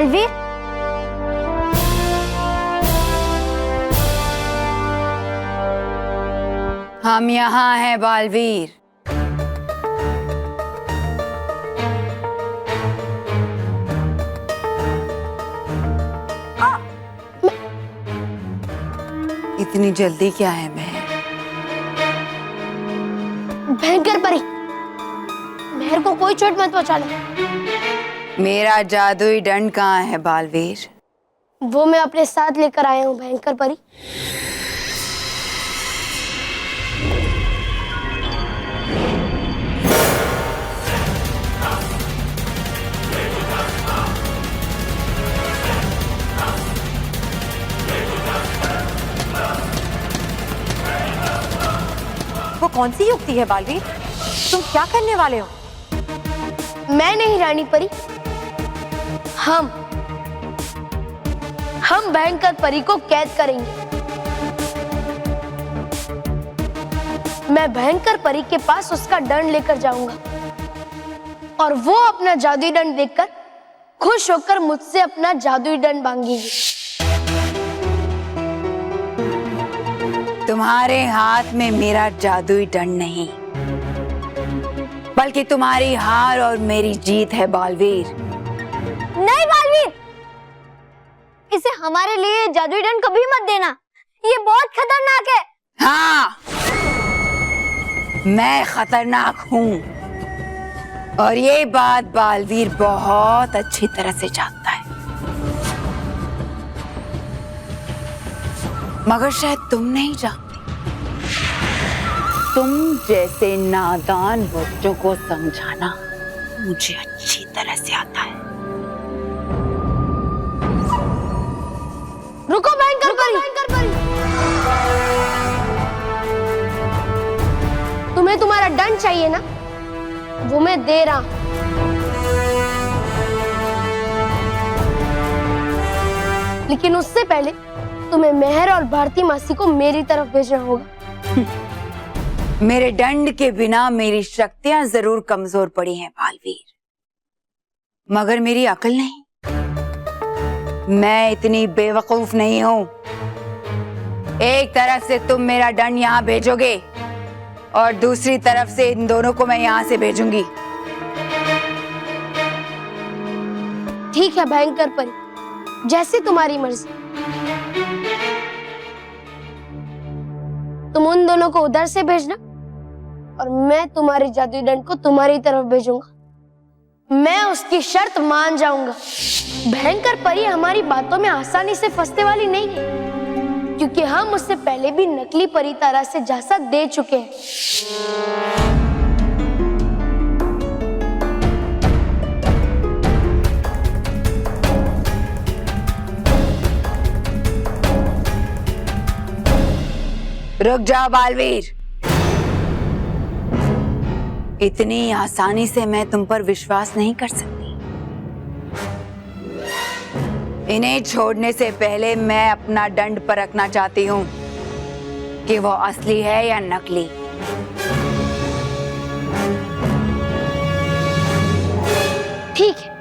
बालवीर, हम यहाँ हैं बालवीर। इतनी जल्दी क्या है मैं? भयंकर परी, मेहर को कोई चोट मत पहुंचाना। मेरा जादुई दंड कहाँ है बालवीर? वो मैं अपने साथ लेकर आया हूँ भयंकर परी। वो कौन सी युक्ति है बालवीर? तुम क्या करने वाले हो? मैं नहीं रानी परी, हम भयंकर परी को कैद करेंगे। मैं भयंकर परी के पास उसका दंड लेकर जाऊंगा और वो अपना जादुई दंड देखकर खुश होकर मुझसे अपना जादुई दंड मांगेगी। तुम्हारे हाथ में मेरा जादुई दंड नहीं, बल्कि तुम्हारी हार और मेरी जीत है बालवीर। नहीं बालवीर, इसे हमारे लिए जादुई दंड कभी मत देना, ये बहुत खतरनाक है। हाँ, मैं खतरनाक हूँ और ये बात बालवीर बहुत अच्छी तरह से जानता है, मगर शायद तुम नहीं जानती। तुम जैसे नादान बच्चों को समझाना मुझे अच्छी तरह से आता है। रुको भयंकर परी, तुम्हें तुम्हारा दंड चाहिए ना, वो मैं दे रहा हूं। लेकिन उससे पहले तुम्हें मेहर और भारती मासी को मेरी तरफ भेजना होगा। मेरे दंड के बिना मेरी शक्तियां जरूर कमजोर पड़ी हैं बालवीर, मगर मेरी अकल नहीं। मैं इतनी बेवकूफ नहीं हूं। एक तरफ से तुम मेरा दंड यहां भेजोगे और दूसरी तरफ से इन दोनों को मैं यहां से भेजूंगी। ठीक है भयंकर परी, जैसे तुम्हारी मर्जी। तुम उन दोनों को उधर से भेजना और मैं तुम्हारी जादुई दंड को तुम्हारी तरफ भेजूंगा। मैं उसकी शर्त मान जाऊंगा। भयंकर परी हमारी बातों में आसानी से फंसने वाली नहीं है, क्योंकि हम उससे पहले भी नकली परी तारा से झांसा दे चुके हैं। रुक जाओ बालवीर, इतनी आसानी से मैं तुम पर विश्वास नहीं कर सकती। इन्हें छोड़ने से पहले मैं अपना दंड परखना चाहती हूँ कि वो असली है या नकली। ठीक है,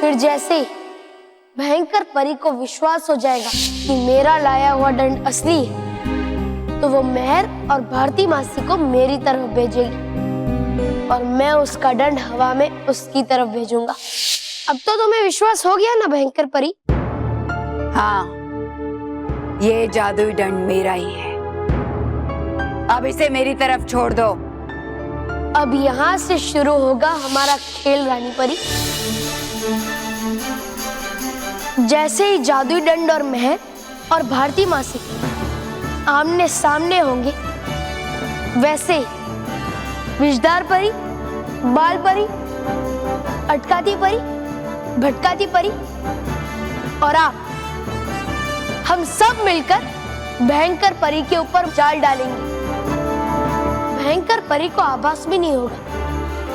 फिर जैसे ही भयंकर परी को विश्वास हो जाएगा कि मेरा लाया हुआ दंड असली है, तो वो मेहर और भारती मासी को मेरी तरफ भेजेगी और मैं उसका दंड हवा में उसकी तरफ भेजूंगा। अब तो तुम्हें विश्वास हो गया ना भयंकर परी? हाँ, ये जादुई दंड मेरा ही है। अब इसे मेरी तरफ छोड़ दो। अब यहाँ से शुरू होगा हमारा खेल रानी परी। जैसे ही जादुई दंड और मेहर और भारती मासी आमने सामने होंगे, वैसे ही विषधार परी, बाल परी, अटकाती परी, भटकाती परी और आप, हम सब मिलकर भयंकर परी के ऊपर जाल डालेंगे। भयंकर परी को आभास भी नहीं होगा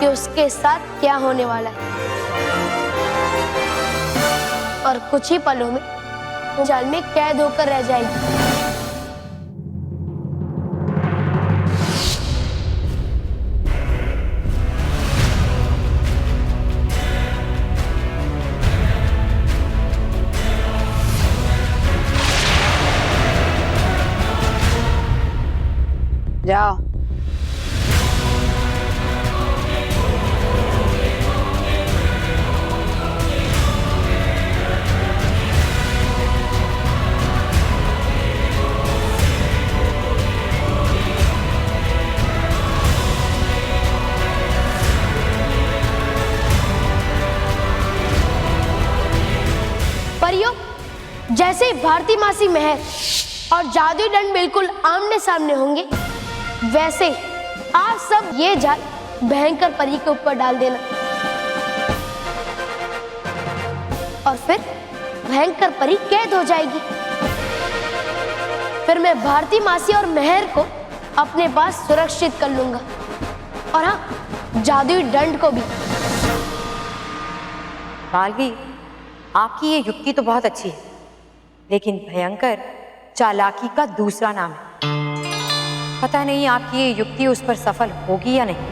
कि उसके साथ क्या होने वाला है। और कुछ ही पलों में वो जाल में कैद होकर रह जाएगी। जाओ। परियों, जैसे ही भारती मासी महर और जादुई दंड बिल्कुल आमने सामने होंगे, वैसे ही आप सब ये जाल भयंकर परी के ऊपर डाल देना। और फिर भयंकर परी कैद हो जाएगी। फिर मैं भारती मासी और महर को अपने पास सुरक्षित कर लूंगा। और हाँ, जादुई दंड को भी। मालवी, आपकी ये युक्ति तो बहुत अच्छी है, लेकिन भयंकर चालाकी का दूसरा नाम है। पता नहीं आपकी ये युक्ति उस पर सफल होगी या नहीं।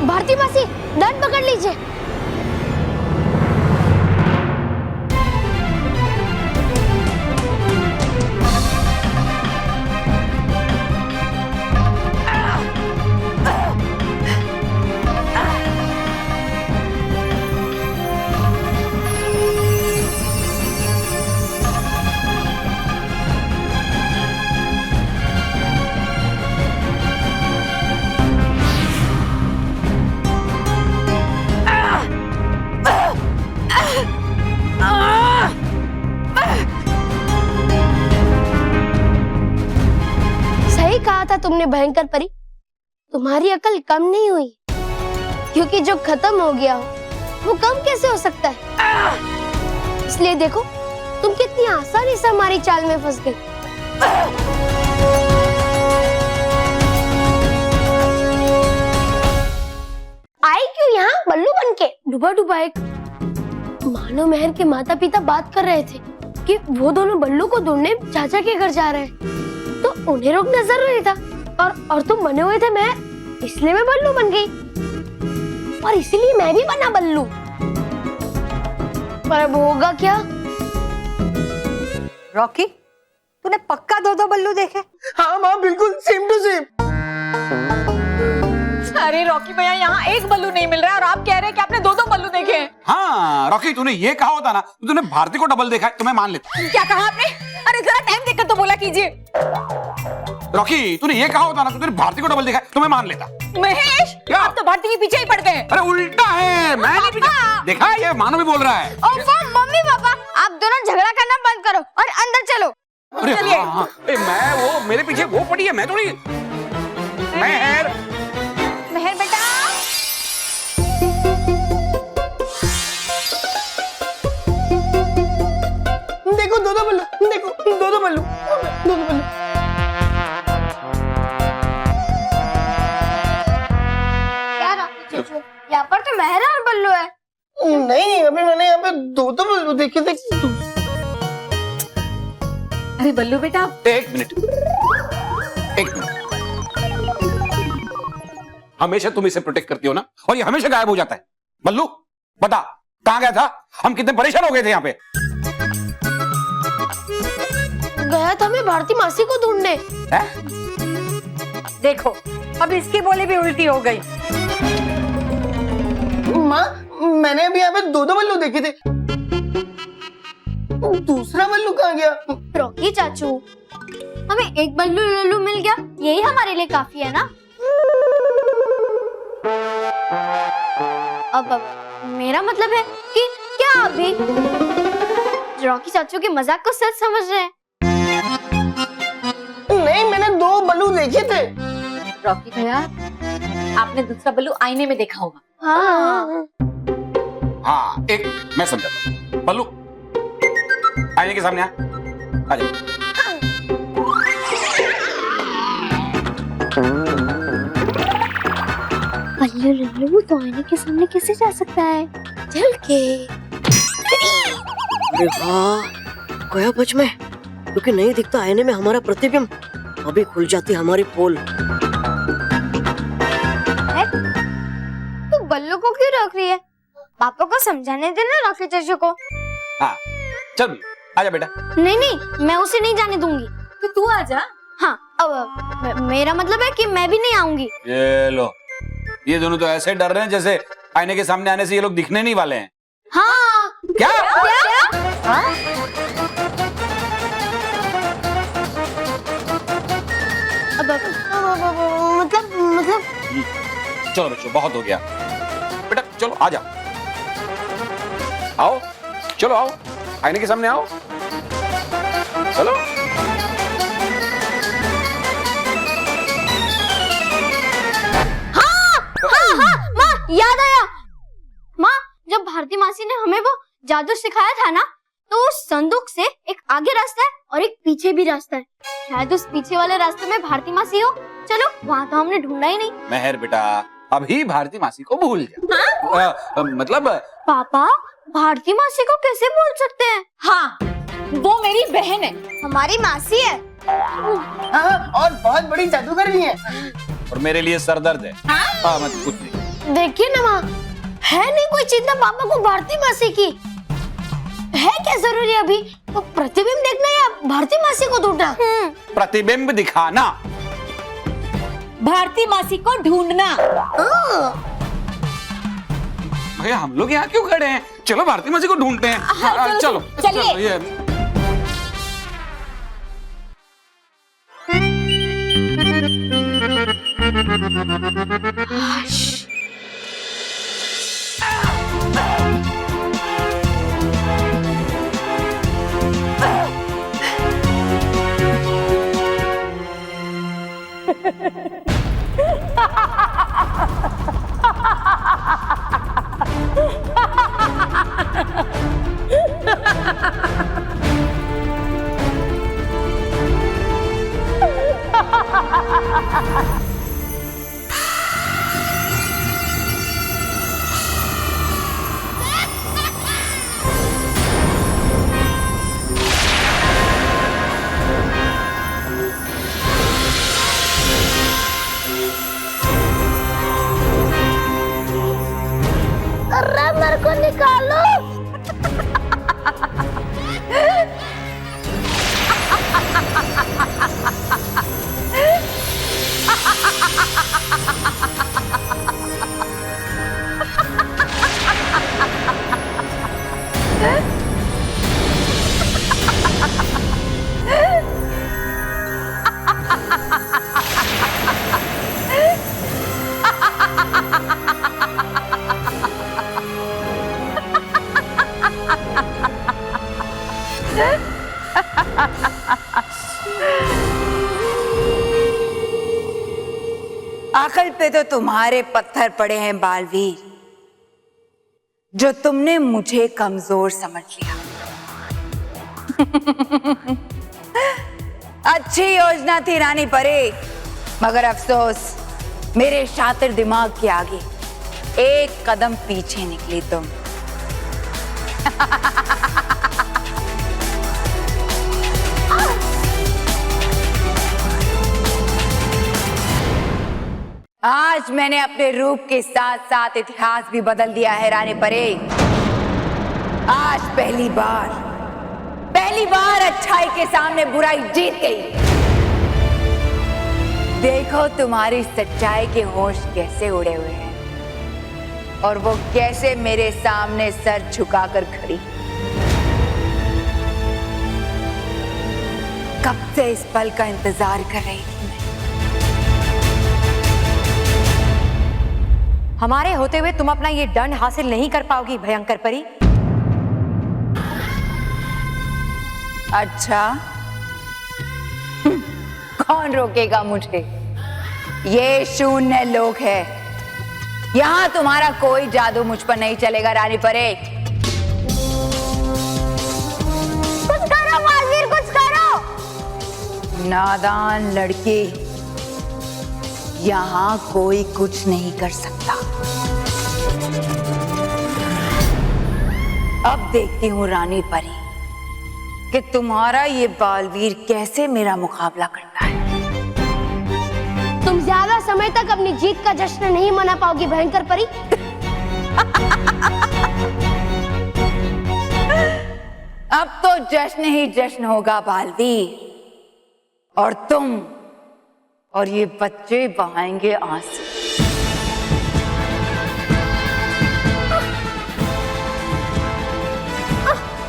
भारती मासी, दंड पकड़ लीजिए। सही कहा था तुमने भयंकर परी, तुम्हारी अकल कम नहीं हुई, क्योंकि जो खत्म हो गया हो वो कम कैसे हो सकता है। इसलिए देखो, तुम कितनी आसानी से हमारी चाल में फंस गई। आई क्यों यहाँ बल्लू बनके? डूबा डूबा एक मानो महर के माता पिता बात कर रहे थे कि वो दोनों बल्लू को ढूंढने चाचा के घर जा रहे हैं, तो उन्हें रोकना जरूरी था। और तुम बने हुए थे महर, इसलिए मैं बल्लू बन गई। और इसीलिए मैं भी बना बल्लू। पर अब होगा क्या? रॉकी, तूने पक्का दो बल्लू देखे? हाँ माँ, बिल्कुल सेम टू सेम। अरे रॉकी भैया, यहाँ एक बल्लू नहीं मिल रहा है और आप कह रहे हैं कि आपने दो बल्लू देखे हैं। हाँ रॉकी, तूने ये कहा होता ना, तूने भारती को डबल देखा है तो मैं मान लेता। क्या कहा आपने? अरे जरा टाइम देखकर तो बोला कीजिए। रॉकी, तूने ये कहा होता ना, तूने भारती को डबल देखा है तो मैं मान लेता। महेश, क्या? आप तो भारती के पीछे ही पड़ गए। अरे उल्टा है, मैं नहीं पीछे देखा है, ये मानो भी बोल रहा है। मम्मी पापा, आप दोनों झगड़ा करना बंद करो और अंदर चलो। अरे चलिए। हाँ, हाँ। मैं वो मेरे पीछे वो पड़ी है, मैं थोड़ी। महर बेटा, देखो दो बल्लू, देखो दो बल्लू, दो बल्लू। यहाँ पर तो महर और बल्लू है। नहीं, अभी मैंने यहाँ पे दो बल्लू देखे थे। अरे बल्लू बेटा, एक मिनट। हमेशा तुम इसे प्रोटेक्ट करती हो ना, और ये हमेशा गायब हो जाता है। बल्लू बता, कहाँ गया था? हम कितने परेशान हो गए थे यहाँ पे। गया था मैं भारती मासी को ढूंढने। हैं? देखो अब इसकी बोली भी उल्टी हो गई। माँ मैंने अभी यहाँ पे दो बल्लू देखे थे, दूसरा बल्लू कहाँ गया? रॉकी चाचू, हमें एक बल्लू लल्लू मिल गया, यही हमारे लिए काफी है ना। अब मेरा मतलब है कि क्या अभी रॉकी चाचू के मजाक को सच समझ रहे हैं? नहीं, मैंने दो बल्लू देखे थे। रॉकी भैया, आपने दूसरा बल्लू आईने में देखा होगा। हाँ। हाँ, एक मैं समझाता हूँ। बल्लू आईने के सामने आ जाओ। बल्लू लल्लू तो आईने के सामने कैसे जा सकता है? चल के अरे वाह, गया बच में, क्योंकि नहीं दिखता आईने में हमारा प्रतिबिंब। अभी खुल जाती हमारी पोल। तू बल्लू को क्यों रोक रही है? पापा को समझाने देना रॉकी चाचू को। हाँ, चल बल्लू, आजा बेटा। नहीं नहीं, मैं उसे नहीं जाने दूंगी। तो तू आजा। हाँ, अब मेरा मतलब है कि मैं भी नहीं आऊंगी। ये लो, ये दोनों तो ऐसे डर रहे हैं जैसे आईने के सामने आने से ये लोग दिखने नहीं वाले हैं। हाँ। क्या? मतलब चलो बच्चों, बहुत हो गया। बेटा चलो आ जाओ, आओ, चलो आओ, आईने के सामने आओ, चलो। माँ याद आया। माँ, जब भारती मासी ने हमें वो जादू सिखाया था ना, तो उस संदूक से एक आगे रास्ता है और एक पीछे भी रास्ता है। शायद उस पीछे वाले रास्ते में भारती मासी हो। चलो, वहाँ तो हमने ढूंढा ही नहीं। मेहर बेटा, अभी भारती मासी को भूल जा। मतलब पापा, भारती मासी को कैसे भूल सकते हैं? हाँ, वो मेरी बहन है। हमारी मासी है। हाँ, और बहुत बड़ी जादूगर भी है। और मेरे लिए सरदर्द है। हाँ, मत कुछ नहीं। देखिए ना माँ, है नहीं कोई चिंता पापा को भारती मासी की। है क्या जरूरी अभी तो प्रतिबिंब देखना या भारती मासी को ढूंढना? प्रतिबिंब दिखाना, भारती मासी को ढूंढना। भैया हम लोग यहाँ क्यों खड़े हैं? चलो भारती मासी को ढूंढते हैं। हाँ, चलो, चलिए। चलो, ये अरे मेरे को निकालो। अकल पे तो तुम्हारे पत्थर पड़े हैं बालवीर, जो तुमने मुझे कमजोर समझ लिया। अच्छी योजना थी रानी परी, मगर अफसोस मेरे शातिर दिमाग के आगे एक कदम पीछे निकली तुम। आज मैंने अपने रूप के साथ साथ इतिहास भी बदल दिया है रानी परी। आज पहली पहली बार अच्छाई के सामने बुराई जीत गई। देखो तुम्हारी सच्चाई के होश कैसे उड़े हुए हैं और वो कैसे मेरे सामने सर झुकाकर खड़ी। कब से इस पल का इंतजार कर रही थी मैं। हमारे होते हुए तुम अपना ये दंड हासिल नहीं कर पाओगी भयंकर परी। अच्छा कौन रोकेगा मुझे? ये शून्य लोक है, यहाँ तुम्हारा कोई जादू मुझ पर नहीं चलेगा रानी परे। कुछ करो मालवीर, कुछ करो। नादान लड़की, यहाँ कोई कुछ नहीं कर सकता। अब देखती हूँ रानी परी कि तुम्हारा ये बालवीर कैसे मेरा मुकाबला करता है। तुम ज्यादा समय तक अपनी जीत का जश्न नहीं मना पाओगी भयंकर परी। अब तो जश्न ही जश्न होगा बालवीर, और तुम और ये बच्चे बहाएंगे आंसू।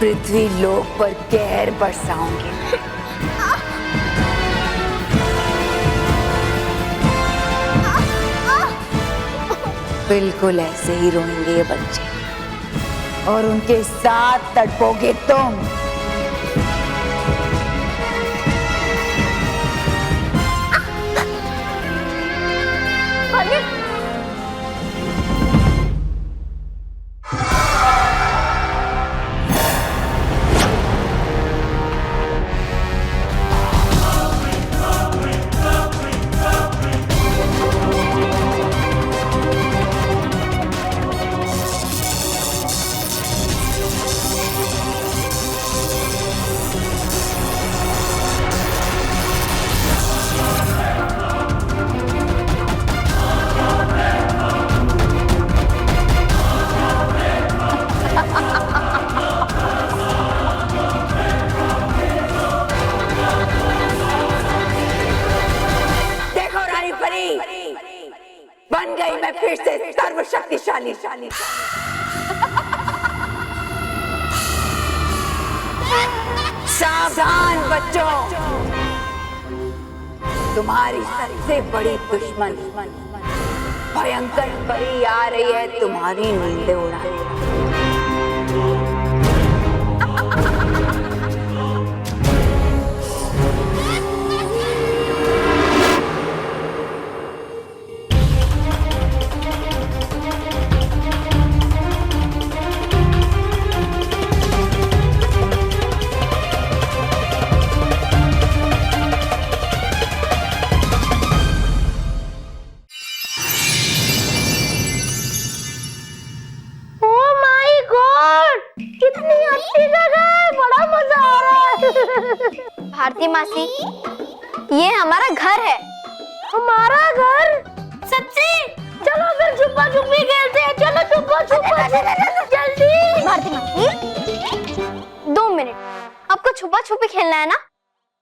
पृथ्वी लोक पर कहर बरसाऊंगी। बिल्कुल ऐसे ही रोएंगे ये बच्चे, और उनके साथ तड़पोगे तुम। बन गई मैं फिर से सर्वशक्तिशाली। सावधान बच्चों, तुम्हारी सबसे बड़ी दुश्मन भयंकर परी आ रही है तुम्हारी नींदें उड़ाने। भारती मासी, ये हमारा घर है। हमारा घर? सच्ची? चलो फिर छुपा छुपी खेलते हैं। चलो छुपा छुपा जल्दी। भारती मासी 2 मिनट, आपको छुपा छुपी खेलना है ना?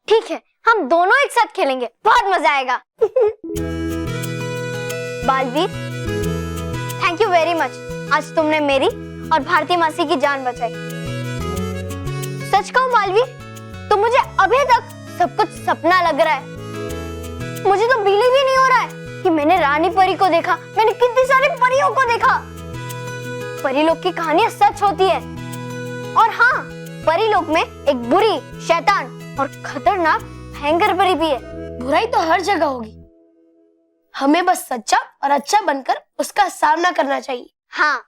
ठीक है, हम दोनों एक साथ खेलेंगे, बहुत मजा आएगा। Baalveer, thank you very much. आज तुमने मेरी और भारती मासी की जान बचाई। सच कहूं बालवीर, तो मुझे अभी तक सब कुछ सपना लग रहा है। मुझे तो बिलीव ही नहीं हो रहा है कि मैंने रानी परी को देखा, मैंने कितनी सारी परियों को देखा। परी लोग की कहानियां सच होती है। और हाँ, परी लोग में एक बुरी, शैतान और खतरनाक भयंकर परी भी है। बुराई तो हर जगह होगी, हमें बस सच्चा और अच्छा बनकर उसका सामना करना चाहिए। हाँ,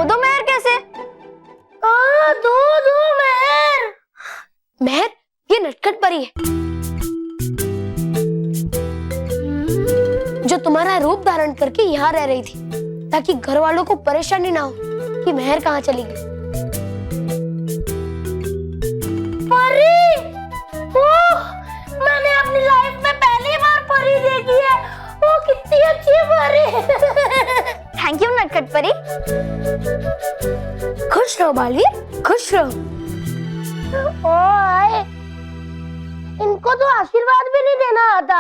दो मेहर कैसे? दो मेहर। मेहर, ये नटखट परी है जो तुम्हारा रूप धारण करके यहाँ रह रही थी, ताकि घर वालों को परेशानी ना हो कि मेहर कहाँ चली गई। थैंक यू नटखट परी। खुश रहो बालवीर, खुश रहो। ओ आए, इनको तो आशीर्वाद भी नहीं देना आता।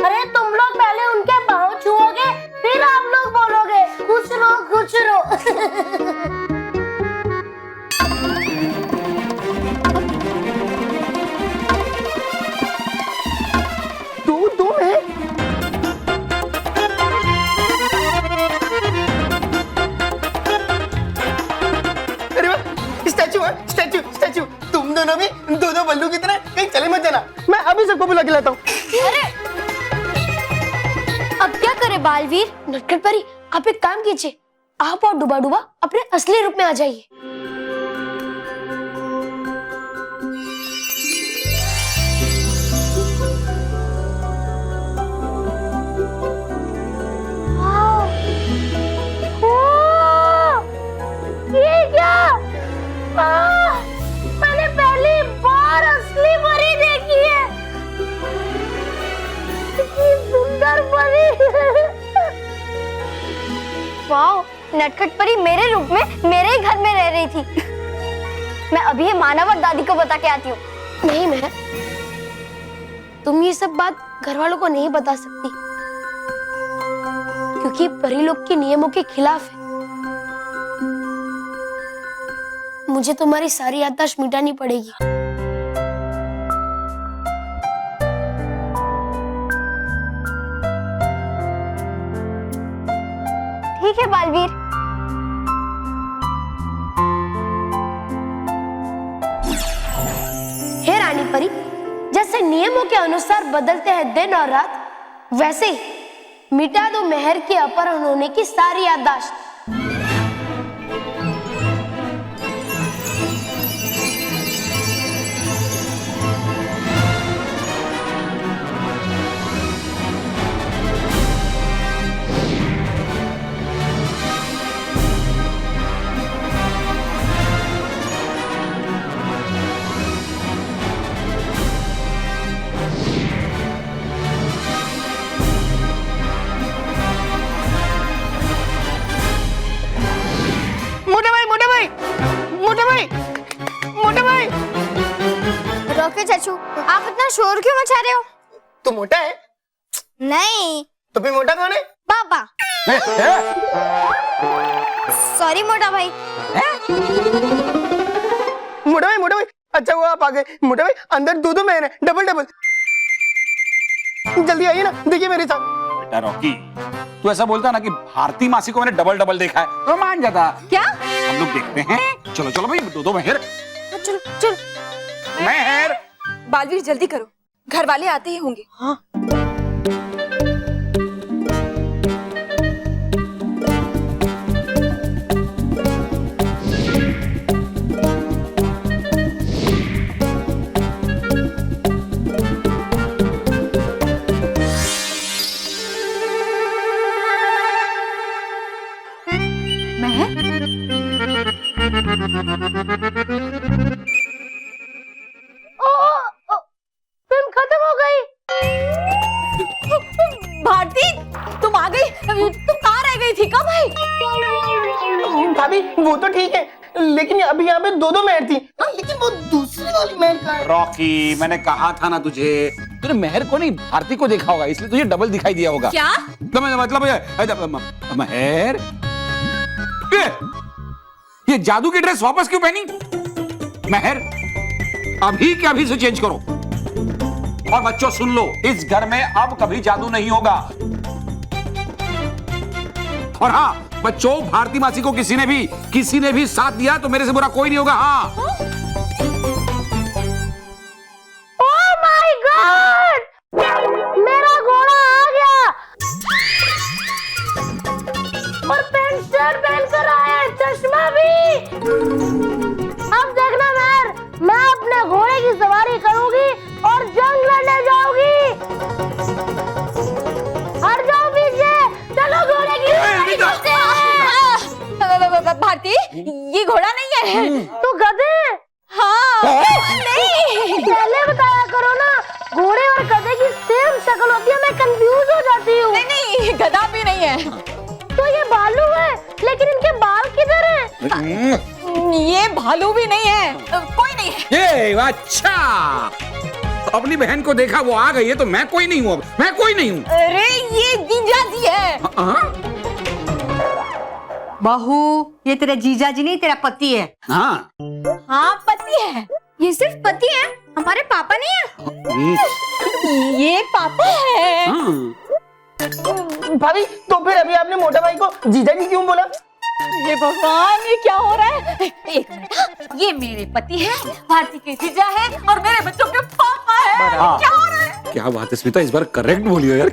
अरे तुम लोग पहले उनके पाँव छुओगे, फिर आप लोग बोलोगे खुश रहो खुश रहो। तुम है? अरे वाह, स्टैचू है, स्टैचू स्टैचू। तुम दोनों भी दो बल्लू की तरह कहीं चले मत जाना। मैं अभी सबको बुला के लाता हूँ। अब क्या करे बालवीर? नटखट परी, आप एक काम कीजिए, आप और डुबा डुबा अपने असली रूप में आ जाइए। ये क्या? मैंने पहली बार असली परी देखी है। कितनी सुंदर परी। वाओ, नटखट परी मेरे रूप में मेरे ही घर में रह रही थी। मैं अभी ये मानव और दादी को बता के आती हूँ। नहीं मैं, तुम ये सब बात घर वालों को नहीं बता सकती, क्योंकि परी लोग के नियमों के खिलाफ है। मुझे तुम्हारी सारी याददाश्त मिटानी पड़ेगी। ठीक है बालवीर। हे रानी परी, जैसे नियमों के अनुसार बदलते हैं दिन और रात, वैसे ही मिटा दो मेहर के अपहरण होने की सारी याददाश्त। मोटे भाई। रोके चाचू, आप इतना शोर क्यों मचा रहे हो? तू मोटा है? नहीं। तो फिर मोटा कौन है? पापा। सॉरी मोटा भाई। मोटा भाई, अच्छा वो आप आ गए। मोटा भाई, अंदर दो मैन है, डबल। जल्दी आइए ना, देखिए मेरे साथ। बेटा रॉकी, तू ऐसा बोलता ना कि भारती मासी को मैंने डबल देखा है तो मान जाता। क्या? हम लोग देखते हैं। चलो भाई, दो मेहर। चल। मेहर, बालवीर जल्दी करो, घर वाले आते ही होंगे। हाँ। फिल्म खत्म हो गई। भारती, तुम आ गई? तुम कहाँ रह गई थी? कब आई? भाभी वो तो ठीक है, लेकिन अभी यहाँ पे दो मेहर थी। लेकिन वो दूसरी वाली मेहर कहाँ है? रॉकी, मैंने कहा था ना तुझे, तूने मेहर को नहीं भारती को देखा होगा, इसलिए तुझे डबल दिखाई दिया होगा। क्या? तो मतलब मेहर, ये जादू की ड्रेस वापस क्यों पहनी? मेहर, अभी के अभी से चेंज करो। और बच्चों सुन लो, इस घर में अब कभी जादू नहीं होगा। और हाँ बच्चों, भारती मासी को किसी ने भी साथ दिया तो मेरे से बुरा कोई नहीं होगा। हाँ। ओह माय गॉड, मेरा घोड़ा आ गया और पैंट शर्ट पहनकर आया, चश्मा भी। अब देखना मेहर, मैं अपने घोड़े की सवारी करूंगी और जंग लड़ने जाऊंगी। हट जाओ पीछे, चलो घोड़े की सवारी करते हैं। भारती, ये घोड़ा नहीं है। तू गधे? हाँ। नहीं। पहले बताया करो ना, घोड़े और गधे की सेम शक्ल होती है, मैं कंफ्यूज हो जाती हूँ। नहीं, नहीं, ये गधा भी नहीं है। तो ये भालू है, लेकिन इनके बाल किधर हैं? ये भालू भी नहीं है, कोई नहीं है। ये अच्छा, अपनी बहन को देखा, वो आ गई है तो मैं कोई नहीं हूँ, अब मैं कोई नहीं हूँ। अरे ये जीजा जी है। बहू, ये तेरा जीजा जी नहीं, तेरा पति है। हाँ हाँ पति है। ये सिर्फ पति है, हमारे पापा नहीं है। ये पापा है। भाभी, तो फिर अभी आपने मोटा भाई को जीजा जी क्यों बोला? ये भगवान, ये क्या हो रहा है? एक मिनट, ये मेरे पति है, भारती के जीजा है और मेरे बच्चों के पापा है। हाँ। क्या हो रहा है? क्या बात है स्मिता, इस बार करेक्ट बोलियो यार।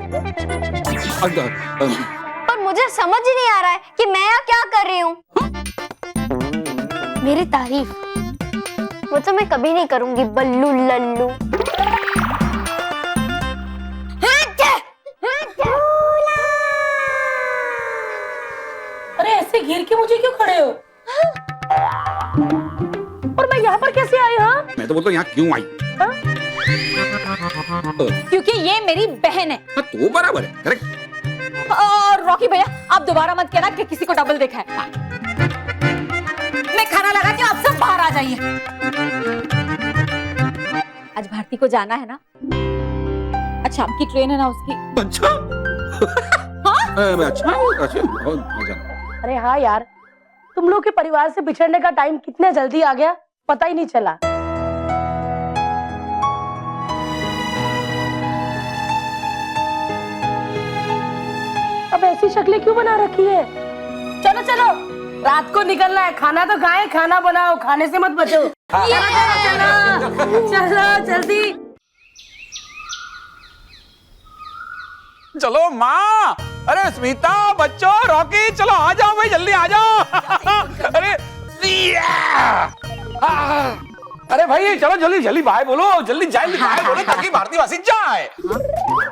पर मुझे समझ ही नहीं आ रहा है कि मैं यहाँ क्या कर रही हूँ। मेरी तारीफ वो तो मैं कभी नहीं करूंगी, बल्लू लल्लू। अरे ऐसे घेर के मुझे क्यों खड़े हो? और मैं यहाँ पर कैसे आई? हाँ, मैं तो बोलता हूँ यहाँ क्यों आई? क्योंकि ये मेरी बहन है। हाँ, तो बराबर है, करेक्ट। और रॉकी भैया, आप दोबारा मत कहना कि किसी को डबल देखा है। मैं खाना लगाती हूँ, आप सब बाहर आ जाइए। आज भारती को जाना है ना? अच्छा, आपकी ट्रेन है ना उसकी? अच्छा अच्छा बहुत मजा। अरे हाँ यार, तुम लोग के परिवार से बिछड़ने का टाइम कितने जल्दी आ गया, पता ही नहीं चला। अब ऐसी शक्लें क्यों बना रखी है? चलो चलो, रात को निकलना है, खाना तो खाए, खाना बनाओ, खाने से मत बचो। चलो चलो जल्दी। चलो माँ, अरे स्मिता, बच्चों, रॉकी, चलो आ जाओ भाई, जल्दी आ जाओ। अरे अरे भाई चलो जल्दी जल्दी बाय बोलो, जल्दी जल्दी बाय बोलो ताकि भारती वासी जाए।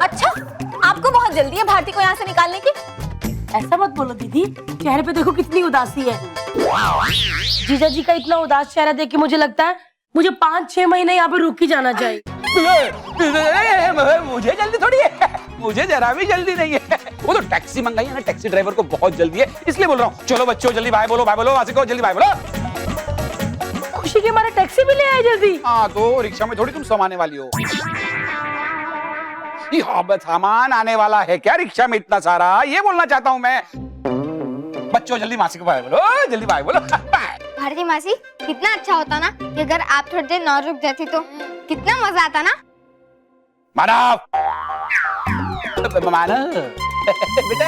अच्छा, आपको बहुत जल्दी है भारती को यहाँ से निकालने की? ऐसा मत बोलो दीदी, चेहरे पे देखो कितनी उदासी है। जीजा जी का इतना उदास चेहरा देख के मुझे लगता है मुझे 5-6 महीने यहाँ पे रुक ही जाना चाहिए। मुझे जल्दी थोड़ी है, मुझे जरा भी जल्दी नहीं है। वो तो टैक्सी मंगाई है ना, टैक्सी ड्राइवर को बहुत जल्दी है, इसलिए बोल रहा हूँ। चलो बच्चों जल्दी बाय बोलो, वासी को जल्दी बाय बोलो। खुशी के मारे टैक्सी भी ले आए जल्दी। हाँ, तो रिक्शा में थोड़ी तुम समाने वाली हो। सामान आने वाला है क्या रिक्शा में इतना सारा, ये बोलना चाहता हूँ मैं। बच्चों जल्दी मासी को बाय बोलो, जल्दी बाय बोलो। भारती मासी, कितना अच्छा होता ना कि अगर आप थोड़ी देर न रुक जाती तो कितना मजा आता ना। मानव बेटा,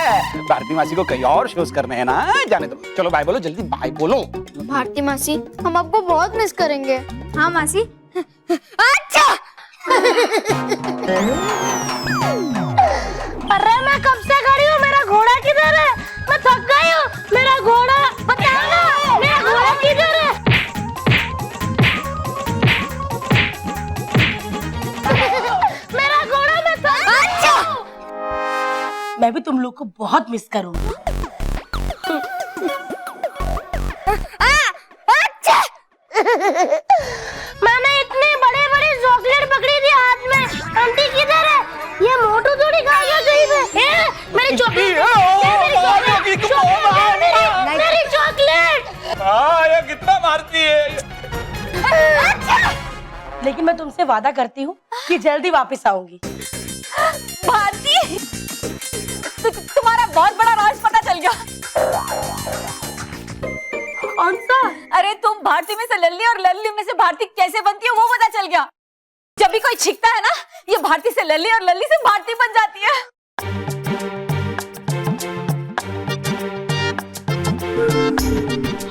भारती मासी को कहीं और शोज करने हैं ना, जाने दो। चलो बाय बोलो, जल्दी बाय बोलो। भारती मासी, हम आपको बहुत मिस करेंगे। हाँ मासी। अच्छा। अरे मैं कब से खड़ी हूँ, मेरा घोड़ा किधर है? मैं थक गई हूँ, मेरा घोड़ा बताओ ना, मेरा घोड़ा किधर है? मेरा घोड़ा, मैं थक गई हूँ। मैं भी तुम लोग को बहुत मिस करूँगी। मैंने इतने बड़े-बड़े चॉकलेट पकड़ी थी हाथ में, आंटी किधर है? ये मोटू थोड़ी खा गया कहीं पे। मेरी चॉकलेट, मेरी चॉकलेट। ये कितना मारती है। लेकिन मैं तुमसे वादा करती हूँ कि जल्दी वापस आऊंगी। भारती, तुम्हारा बहुत बड़ा राज पता चल गया। कौन सा? अरे तुम भारती में से लल्ली और लल्ली में से भारती कैसे बनती है वो पता चल गया। जब भी कोई छिकता है ना, ये भारती से लल्ली और लल्ली से भारती बन जाती है।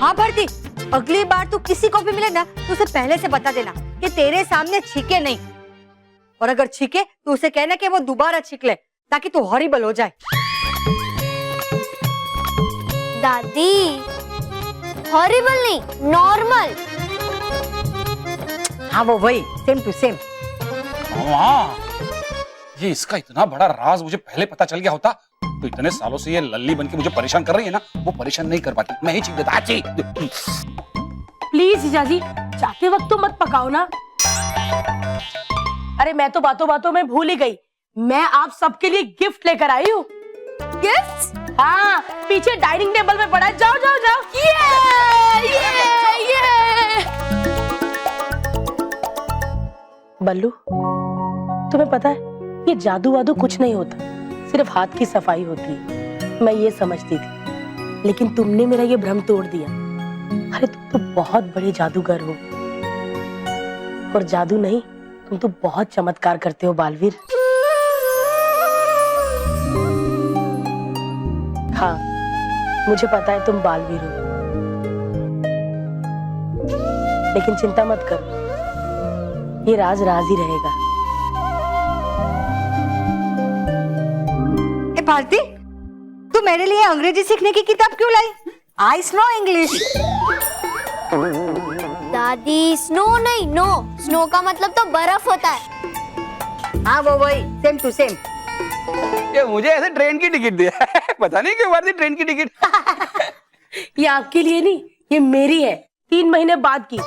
हाँ भारती, अगली बार तू किसी को भी मिले ना, तो उसे पहले से बता देना कि तेरे सामने छीके नहीं, और अगर छीके तो उसे कहना कि वो दोबारा छीक ले, ताकि तू हॉरिबल हो जाए। दादी, हॉरिबल नहीं, नॉर्मल। हाँ वो वही, सेम टू सेम। ये इसका इतना बड़ा राज मुझे पहले पता चल गया होता तो इतने सालों से ये लल्ली बन के मुझे परेशान कर रही है ना, वो परेशान नहीं कर पाती। मैं ही छीक देता। प्लीज जीजा जी, जाते वक्त तो मत पकाओ ना। अरे मैं तो बातों बातों में भूल ही गई, मैं आप सबके लिए गिफ्ट लेकर आई हूँ। गिफ्ट्स? हाँ, पीछे डाइनिंग टेबल पे पड़ा है, जाओ जाओ जाओ। ये बल्लू, तुम्हें पता है ये जादू वादू कुछ नहीं होता, सिर्फ हाथ की सफाई होती है। मैं ये समझती थी, लेकिन तुमने मेरा ये भ्रम तोड़ दिया। अरे तुम तो बहुत बड़े जादूगर हो, और जादू नहीं, तुम तो बहुत चमत्कार करते हो बालवीर। हाँ, मुझे पता है तुम बालवीर हो, लेकिन चिंता मत करो, ये राज राज ही रहेगा। ए भारती, तू मेरे लिए अंग्रेजी सीखने की किताब क्यों लाई? I know English. दादी, स्नो नहीं, नो, स्नो का मतलब तो बर्फ होता है। हाँ वो वही, सेम टू सेम। ये मुझे ऐसे ट्रेन की टिकट दिया पता नहीं क्यों भारती ट्रेन की टिकट। ये आपके लिए नहीं, ये मेरी है, 3 महीने बाद की।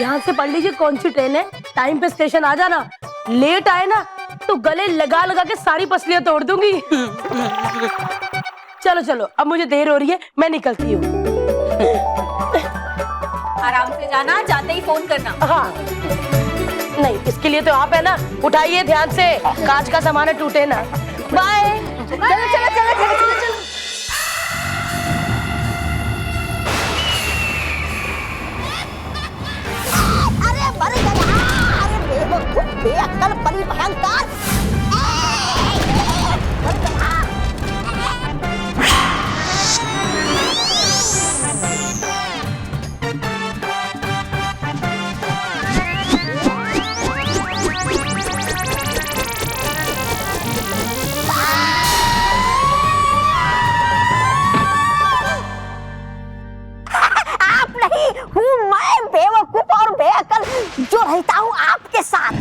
यहाँ से पढ़ लीजिए कौन सी ट्रेन है, टाइम पे स्टेशन आ जाना। लेट आए ना तो गले लगा लगा के सारी पसलियां तोड़ दूंगी। चलो चलो, अब मुझे देर हो रही है, मैं निकलती हूँ। आराम से जाना, जाते ही फोन करना। हाँ, नहीं, इसके लिए तो आप है ना, उठाइए ध्यान से, कांच का सामान है, टूटे ना। बाय। चलो चलो चलो चलो चलो चलो। अरे मर गया, अरे बेवकूफ बेअक्ल परी भयंकर। आप नहीं हूँ मैं, बेवकूफ और बेअक्ल जो रहता हूँ आपके साथ।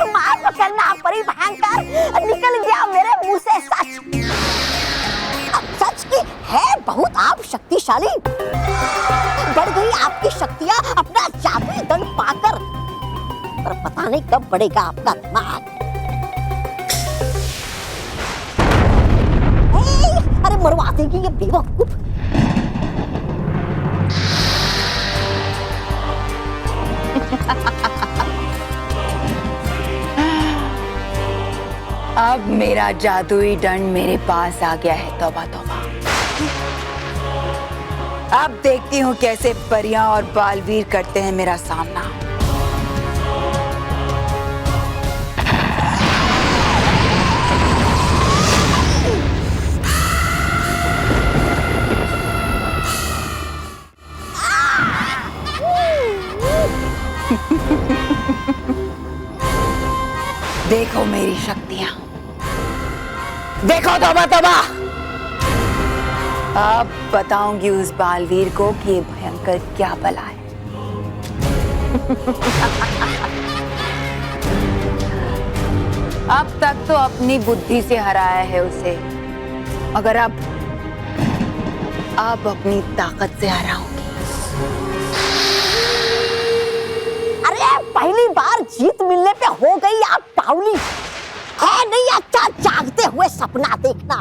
माफ करना परी भयंकर, निकल गया मेरे मुंह से सच। सच की है बहुत आप शक्तिशाली, बढ़ गई आपकी शक्तियां अपना जादुई दंड पाकर, पर पता नहीं कब बढ़ेगा आपका दिमाग। अरे मरवा देगी ये बेवकूफ। अब मेरा जादुई दंड मेरे पास आ गया है, तौबा तौबा। अब देखती हूँ कैसे परियां और बालवीर करते हैं मेरा सामना। देखो मेरी शक्तियां, देखो तौबा तौबा। अब बताऊंगी उस बालवीर को कि ये भयंकर क्या बला है। अब तक तो अपनी बुद्धि से हराया है उसे, मगर अब अपनी ताकत से हराऊंगी। अरे पहली बार जीत मिलने पे हो गई आप बावली, है नहीं अच्छा जागते हुए सपना देखना।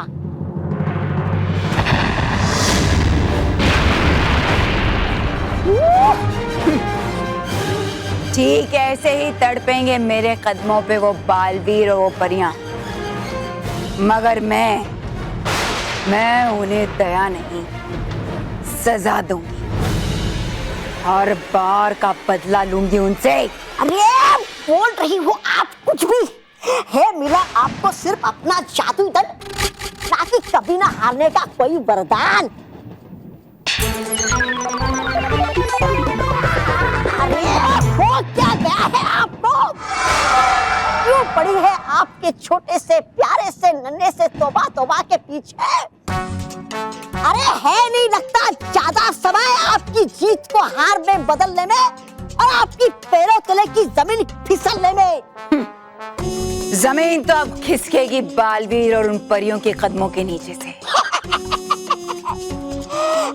ठीक ऐसे ही तड़पेंगे मेरे कदमों पे वो बालवीर और वो परियां, मगर मैं उन्हें दया नहीं, सजा दूंगी और बार का बदला लूंगी उनसे। अरे बोल रही हो आप कुछ भी, है मिला आपको सिर्फ अपना जादू दंड, ना कि कभी ना हारने का कोई वरदान। अरे हो क्या गया है आपको, क्यों पड़ी है आपके छोटे से प्यारे से नन्हे से तौबा तौबा के पीछे अरे है नहीं लगता ज्यादा समय आपकी जीत को हार में बदलने में और आपकी पैरों तले की जमीन फिसलने में। जमीन तो अब खिसकेगी बालवीर और उन परियों के कदमों के नीचे से।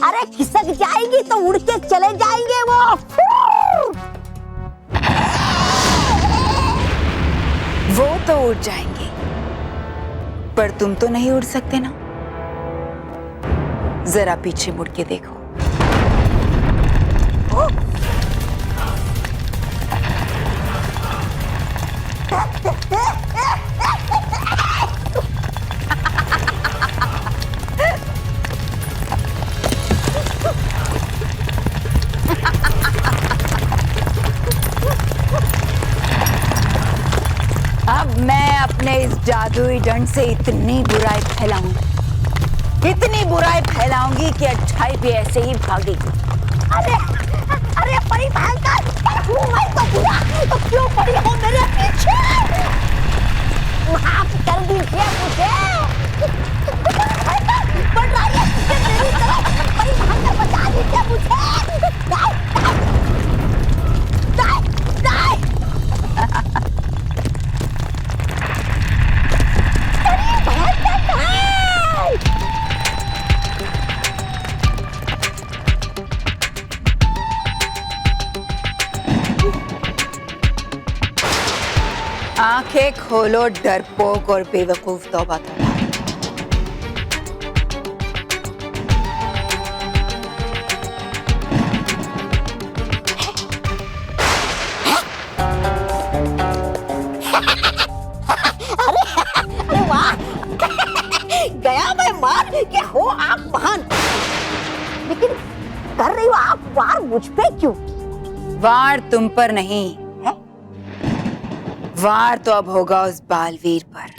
अरे खिसक जाएंगी तो उड़ के चले जाएंगे वो तो उड़ जाएंगे, पर तुम तो नहीं उड़ सकते ना। जरा पीछे मुड़ के देखो। अब मैं अपने इस जादुई दंड से इतनी बुराई फैलाऊंगी कि अच्छाई भी ऐसे ही भागेगी। अरे अरे परी भयंकर, हूँ मैं तो बुरा, तो क्यों पड़ी हो मेरे पीछे? माफ कर दीजिए मुझे। बढ़ रही है मेरी तरफ, परी भयंकर बचा दीजिए मुझे। आंखें खोलो डरपोक और बेवकूफ तौबा तौबा। अरे वाह, गया मैं मान कि हो आप महान, लेकिन कर रही हो आप वार मुझ पे क्यों? वार तुम पर नहीं है, वार तो अब होगा उस बालवीर पर।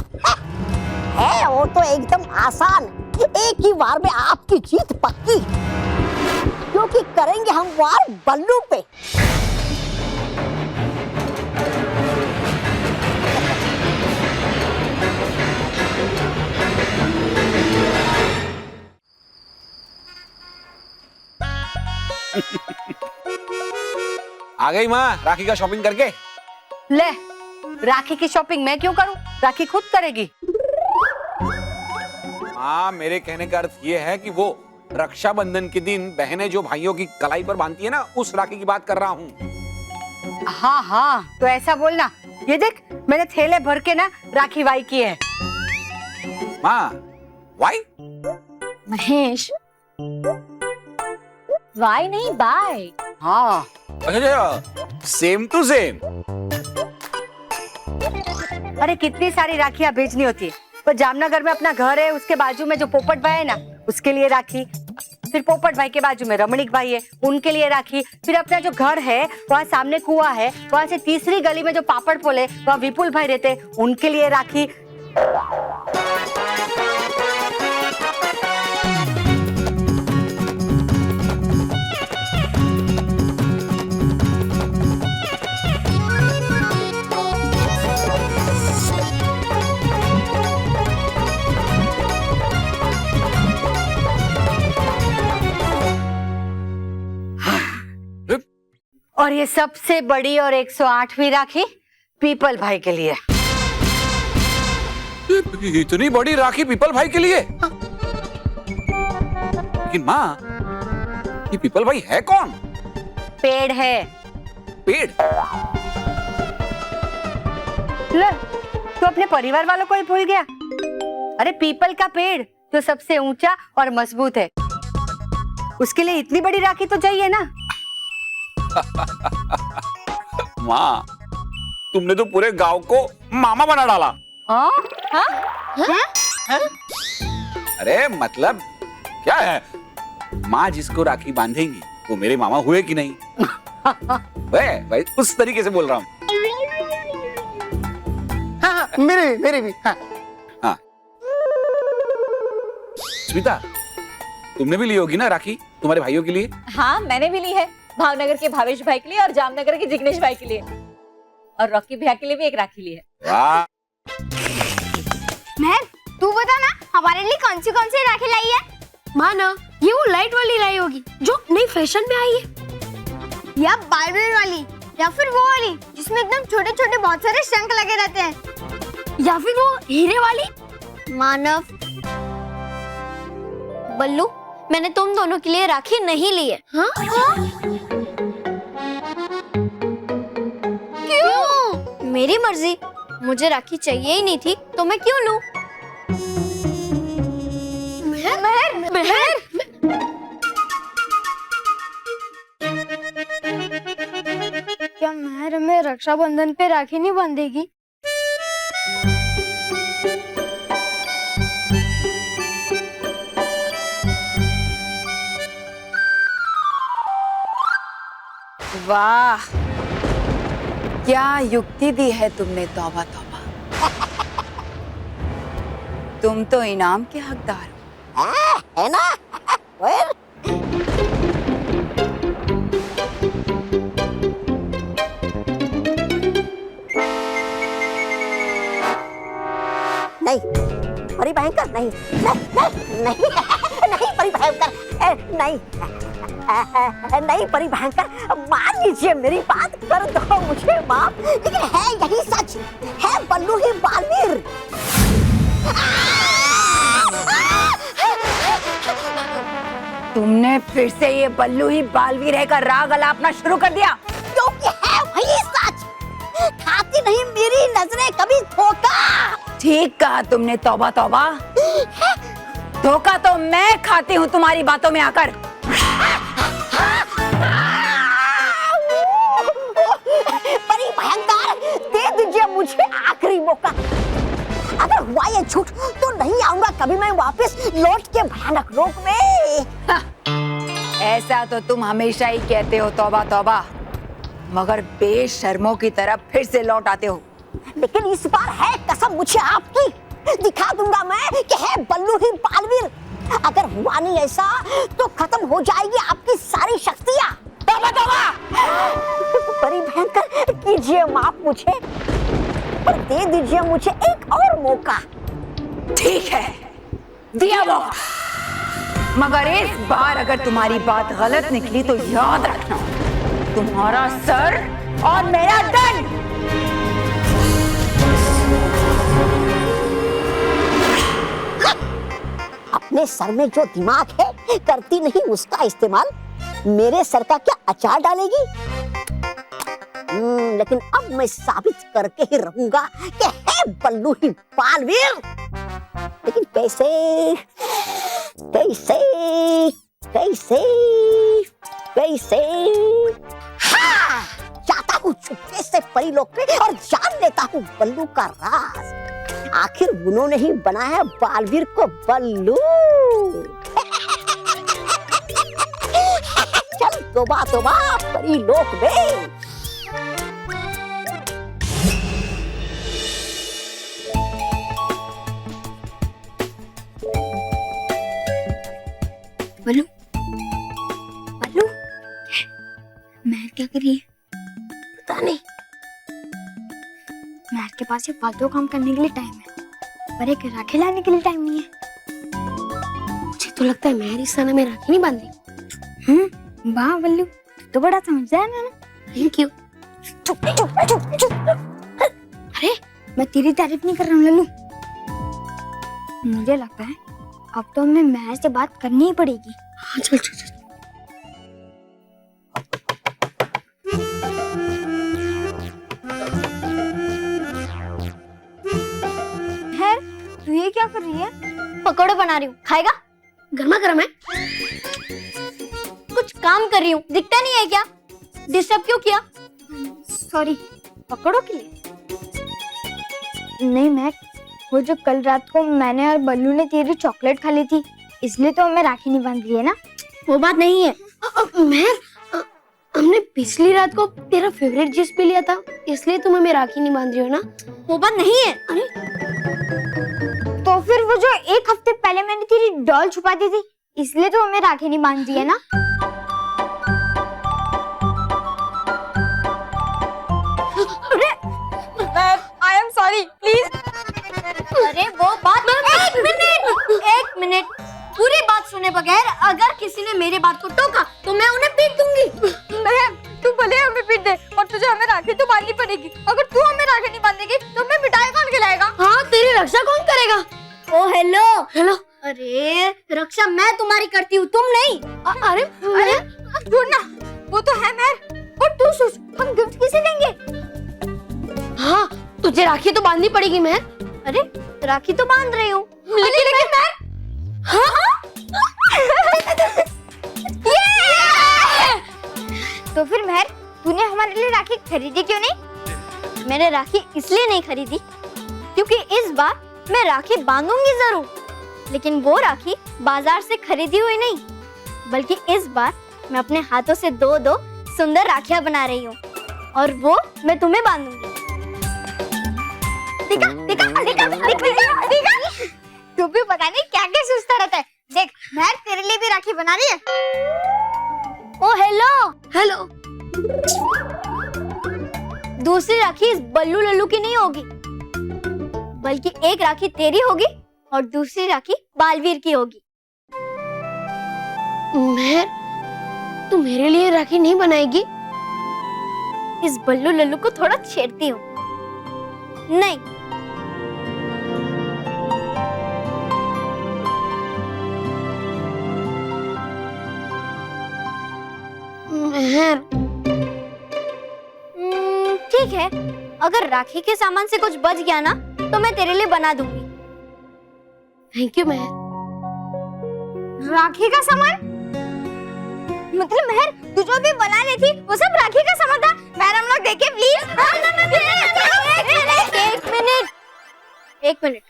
है वो तो एकदम आसान, एक ही वार में आपकी जीत पक्की, क्योंकि करेंगे हम वार बल्लू पे। आ गई माँ राखी का शॉपिंग करके? ले, राखी की शॉपिंग मैं क्यों करूं? राखी खुद करेगी। हाँ, मेरे कहने का अर्थ ये है कि वो रक्षाबंधन के दिन बहनें जो भाइयों की कलाई पर बांधती है ना, उस राखी की बात कर रहा हूँ। हाँ हाँ, तो ऐसा बोलना। ये देख, मैंने थैले भर के ना राखी वाई की है। माँ, वाई? महेश, वाई नहीं बाय। हाँ, अच्छा, सेम टू सेम। अरे कितनी सारी राखियां भेजनी होती है। पर जामनगर में अपना घर है, उसके बाजू में जो पोपट भाई है ना, उसके लिए राखी। फिर पोपट भाई के बाजू में रमणीक भाई है, उनके लिए राखी। फिर अपना जो घर है वहाँ सामने कुआं है, वहाँ से तीसरी गली में जो पापड़ पोल है वहाँ विपुल भाई रहते, उनके लिए राखी। और ये सबसे बड़ी और 108वीं राखी पीपल भाई के लिए। इतनी बड़ी राखी पीपल भाई के लिए? लेकिन माँ, ये पीपल भाई है कौन? पेड़ है। पेड़? ले, तो अपने परिवार वालों को ही भूल गया। अरे पीपल का पेड़ जो सबसे ऊंचा और मजबूत है, उसके लिए इतनी बड़ी राखी तो चाहिए ना। माँ, तुमने तो पूरे गांव को मामा बना डाला। हाँ? अरे मतलब क्या है, माँ जिसको राखी बांधेंगी वो मेरे मामा हुए कि नहीं? भाई उस तरीके से बोल रहा हूँ। हाँ, मेरे भी हाँ। हाँ, स्मिता, तुमने भी ली होगी ना राखी तुम्हारे भाइयों के लिए? हाँ, मैंने भी ली है, भावनगर के भावेश भाई के लिए और जामनगर के जिग्नेश भाई के लिए, और रॉकी भैया के लिए भी एक राखी ली है। वाह, महक, तू बता ना हमारे लिए कौन सी राखी लाई है? माँ ना, ये वो लाइट वाली लाई होगी जो नई फैशन में आई है। या बारबी वाली, या फिर वो वाली जिसमें एकदम छोटे छोटे बहुत सारे शंख लगे रहते हैं, या फिर वो हीरे वाली। मानव, बल्लू, मैंने तुम दोनों के लिए राखी नहीं ली है। हाँ? क्यों? मेरी मर्जी, मुझे राखी चाहिए ही नहीं थी तो मैं क्यों लूं? महर, क्या महर हमें रक्षाबंधन पे राखी नहीं बांधेगी? वाह, क्या युक्ति दी है तुमने, तौबा तौबा। तुम तो इनाम के हकदार हो। है ना? फिर नहीं परी भयंकर, नहीं नहीं नहीं नहीं परी भयंकर, नहीं नहीं परी भयंकर, मान लीजिए मेरी बात, कर दो मुझे माफ। लेकिन है यही सच, है बल्लू ही बालवीर। तुमने फिर से ये बल्लू ही बालवीर है का राग अलापना शुरू कर दिया। क्योंकि है वही सच, खाती नहीं मेरी नजरें कभी धोखा। ठीक कहा तुमने, तौबा तौबा। धोखा तो मैं खाती हूँ तुम्हारी बातों में आकर। परी भयंकर, दे दीजिए मुझे आखिरी मौका। अगर हुआ ये झूठ तो नहीं आऊंगा कभी मैं वापस लौट के भयानक रोग में। ऐसा तो तुम हमेशा ही कहते हो, तौबा तौबा, मगर बेशर्मों की तरह फिर से लौट आते हो। लेकिन इस बार है कसम मुझे आपकी, दिखा दूंगा मैं कि है बल्लू ही बालवीर। अगर हुआ नहीं ऐसा तो खत्म हो जाएगी आपकी सारी शक्तियाँ। तौबा तौबा। परी भयंकर, कीजिए माफ मुझे, पर दे दीजिए मुझे एक और मौका। ठीक है, दिया मौका, मगर इस बार अगर तुम्हारी बात गलत निकली तो याद रखना, तुम्हारा सर और मेरा दंड। अपने सर में जो दिमाग है करती नहीं उसका इस्तेमाल, मेरे सर का क्या अचार डालेगी? लेकिन अब मैं साबित करके ही रहूंगा कि है बल्लू ही बालवीर। लेकिन कैसे कैसे कैसे कैसे? हाँ, जाता हूँ चुपके से परीलोक पे और जान लेता हूँ बल्लू का राज। आखिर उन्होंने ही बनाया बालवीर को बल्लू। चल तोबा तोबा परीलोक में। बल्लू, बल्लू, महर क्या कर रही है? पता नहीं। महर के पास ये फालतू काम करने के लिए टाइम है, पर एक राखी लाने के लिए टाइम नहीं है। मुझे तो लगता है महर इस समय में राखी नहीं बांधी। वाह बल्लू, तो बड़ा समझदार है ना। Thank you. चुप चुप चुप चुप। अरे, मैं तेरी तारीफ नहीं कर रहा हूँ लल्लू। मुझे लगता है अब तो हमें महर से बात करनी ही पड़ेगी। हाँ, चल चल चल। महर, तू ये क्या कर रही है? पकौड़े बना रही हूँ, खाएगा? गर्मा गर्म है। कुछ काम कर रही हूँ, दिखता नहीं है क्या? डिस्टर्ब क्यों किया? सॉरी। पकौड़ों के लिए? नहीं महक, वो जो कल रात को मैंने और बल्लू ने तेरी चॉकलेट खा ली थी, इसलिए तो हमें राखी नहीं बांध रही है ना। वो बात नहीं है महर, हमने पिछली रात को तेरा फेवरेट जूस पी लिया था, इसलिए तुम हमें राखी नहीं बांध रही हो ना। वो बात नहीं है। अरे तो फिर वो जो एक हफ्ते पहले मैंने तेरी डॉल छुपा दी थी, इसलिए तो हमें राखी नहीं बांध रही है ना। आई एम सॉरी, प्लीज अरे वो बात एक मिनट पूरी बात सुने बगैर अगर किसी ने मेरे बात को टोका तो मैं उन्हें पीट दूंगी। बहन तू भले हमें पीट दे और तुझे हमें राखी तो बांधनी पड़ेगी। अगर तू हमें राखी नहीं बांधेगी तो हमें मिठाई कौन खिलाएगा? हाँ, तेरी रक्षा कौन करेगा? ओ हेलो हेलो। अरे रक्षा मैं तुम्हारी करती हूँ, तुम नहीं। अरे अरे छोड़ ना, वो तो है मेहर। और तू सोच हम गिफ्ट किसे देंगे? हाँ, तुझे राखी तो बांधनी पड़ेगी मेहर। अरे राखी तो बांध रही हूँ। लेकिन मेहर तो फिर मेहर तूने हमारे लिए राखी खरीदी क्यों नहीं? मैंने राखी इसलिए नहीं खरीदी क्योंकि इस बार मैं राखी बांधूंगी जरूर, लेकिन वो राखी बाजार से खरीदी हुई नहीं, बल्कि इस बार मैं अपने हाथों से दो दो सुंदर राखियां बना रही हूँ और वो मैं तुम्हें बांधूंगी। देखा देखा देखा देखा देखा, तू भी पता नहीं क्या क्या सोचता रहता है। देख मैं तेरे लिए भी राखी बना रही है। ओ हेलो हेलो। दूसरी राखी इस बल्लू लल्लू की नहीं होगी, बल्कि एक राखी तेरी होगी और दूसरी राखी बालवीर की होगी। मेहर, तू मेरे लिए राखी नहीं बनाएगी? इस बल्लू लल्लू को थोड़ा छेड़ती हूँ। नहीं, मेहर, ठीक है, अगर राखी के सामान से कुछ बच गया ना तो मैं तेरे लिए बना दूंगी। थैंक यू मेहर। राखी का सामान मतलब मेहर तू जो भी बना रही थी वो सब राखी का सामान था। मेहर हम लोग देखे प्लीज। एक मिनट।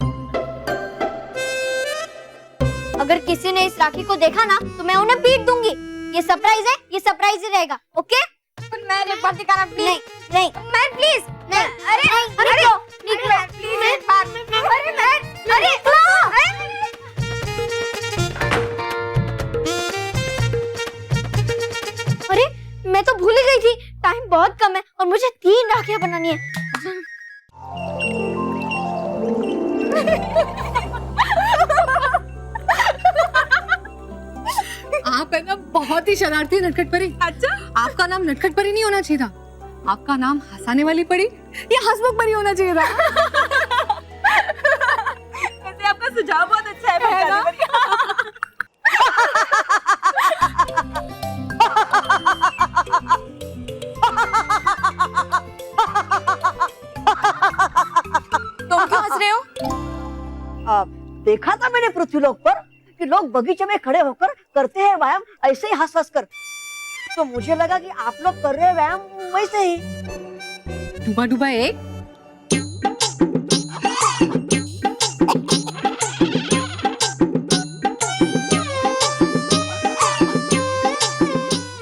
अगर किसी ने इस राखी को देखा ना तो मैं उन्हें पीट दूंगी। ये सरप्राइज है, ये सरप्राइज ही रहेगा। ओके? मैं एक बार दिखाना प्लीज। नहीं नहीं मैं प्लीज नहीं। अरे निकलो निकलो प्लीज एक बार। अरे मैं अरे अरे मैं तो भूल ही गई थी, टाइम बहुत कम है और मुझे 3 राखियां बनानी है। आप है ना बहुत ही शरारती नटखट परी। अच्छा, आपका नाम नटखट परी नहीं होना चाहिए था, आपका नाम हंसाने वाली परी या हंसमुख परी होना चाहिए था। वैसे आपका सुझाव बहुत अच्छा है ना? तुम क्यों हंस रहे हो? देखा था मैंने पृथ्वीलोक पर कि लोग बगीचे में खड़े होकर करते हैं व्यायाम ऐसे ही हंस हंस कर, तो मुझे लगा कि आप लोग कर रहे हैं व्यायाम वैसे ही। डूबा डूबा एक